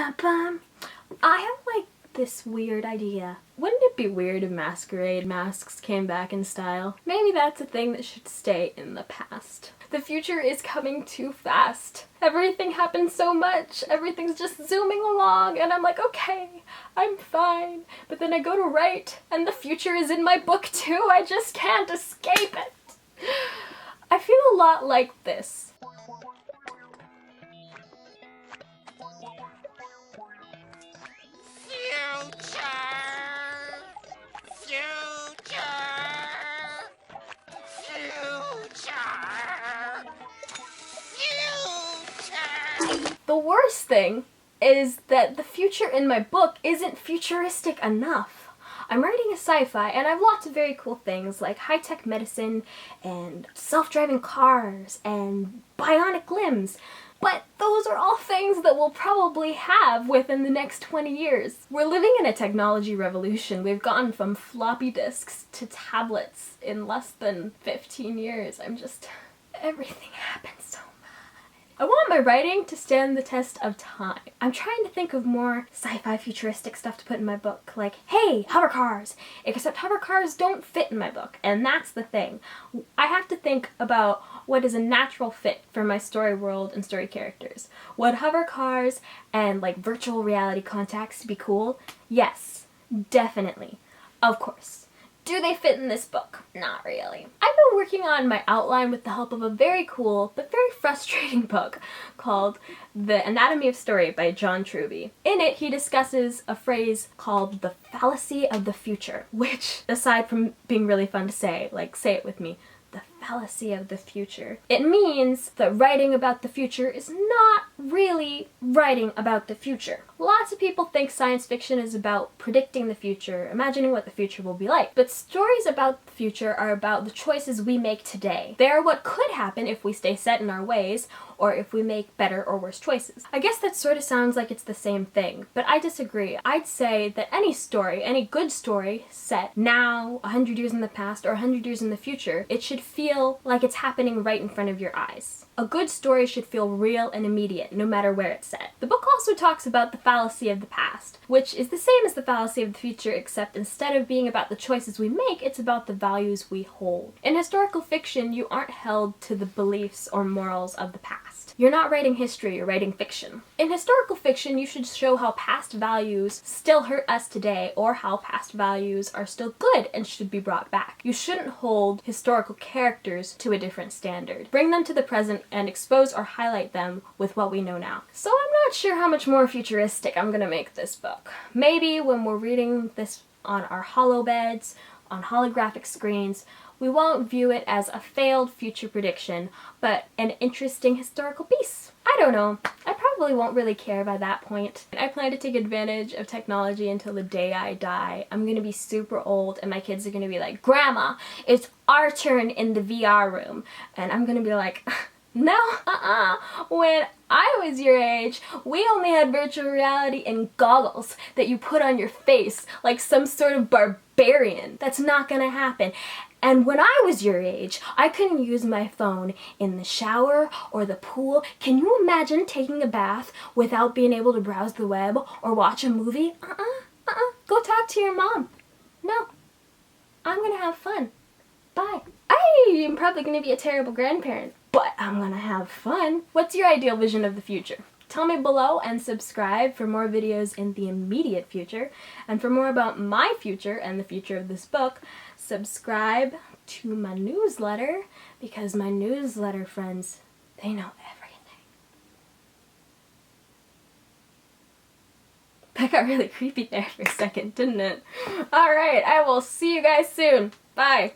Ba-bum. I have like this weird idea. Wouldn't it be weird if masquerade masks came back in style? Maybe that's a thing that should stay in the past. The future is coming too fast. Everything happens so much. Everything's just zooming along and I'm like, okay, I'm fine. But then I go to write and the future is in my book too. I just can't escape it. I feel a lot like this. The worst thing is that the future in my book isn't futuristic enough. I'm writing a sci-fi and I have lots of very cool things like high-tech medicine and self-driving cars and bionic limbs. But those are all things that we'll probably have within the next 20 years. We're living in a technology revolution. We've gone from floppy disks to tablets in less than 15 years. Everything happens so much. I want my writing to stand the test of time. I'm trying to think of more sci-fi futuristic stuff to put in my book, like, hey, hover cars! Except hover cars don't fit in my book, and that's the thing. I have to think about what is a natural fit for my story world and story characters. Would hover cars and like virtual reality contacts be cool? Yes, definitely. Of course. Do they fit in this book? Not really. I've been working on my outline with the help of a very cool but very frustrating book called The Anatomy of Story by John Truby. In it, he discusses a phrase called the fallacy of the future, which, aside from being really fun to say, like, say it with me, the fallacy of the future. It means that writing about the future is not really writing about the future. Lots of people think science fiction is about predicting the future, imagining what the future will be like. But stories about the future are about the choices we make today. They are what could happen if we stay set in our ways, or if we make better or worse choices. I guess that sort of sounds like it's the same thing, but I disagree. I'd say that any story, any good story set now, 100 years in the past, or 100 years in the future, it should feel like it's happening right in front of your eyes. A good story should feel real and immediate, no matter where it's set. The book also talks about the fallacy of the past, which is the same as the fallacy of the future, except instead of being about the choices we make, it's about the values we hold. In historical fiction, you aren't held to the beliefs or morals of the past. You're not writing history, you're writing fiction. In historical fiction, you should show how past values still hurt us today, or how past values are still good and should be brought back. You shouldn't hold historical characters to a different standard. Bring them to the present and expose or highlight them with what we know now. So I'm not sure how much more futuristic I'm gonna make this book. Maybe when we're reading this on our holobeds, on holographic screens, we won't view it as a failed future prediction, but an interesting historical piece. I don't know. I probably won't really care by that point. I plan to take advantage of technology until the day I die. I'm gonna be super old and my kids are gonna be like, Grandma, it's our turn in the VR room. And I'm gonna be like, no, when I was your age, we only had virtual reality and goggles that you put on your face like some sort of barbarian. That's not gonna happen. And when I was your age, I couldn't use my phone in the shower or the pool. Can you imagine taking a bath without being able to browse the web or watch a movie? Go talk to your mom. No, I'm gonna have fun. Bye. I am probably gonna be a terrible grandparent, but I'm gonna have fun. What's your ideal vision of the future? Tell me below and subscribe for more videos in the immediate future. And for more about my future and the future of this book, subscribe to my newsletter, because my newsletter friends, they know everything. That got really creepy there for a second, didn't it? Alright, I will see you guys soon. Bye.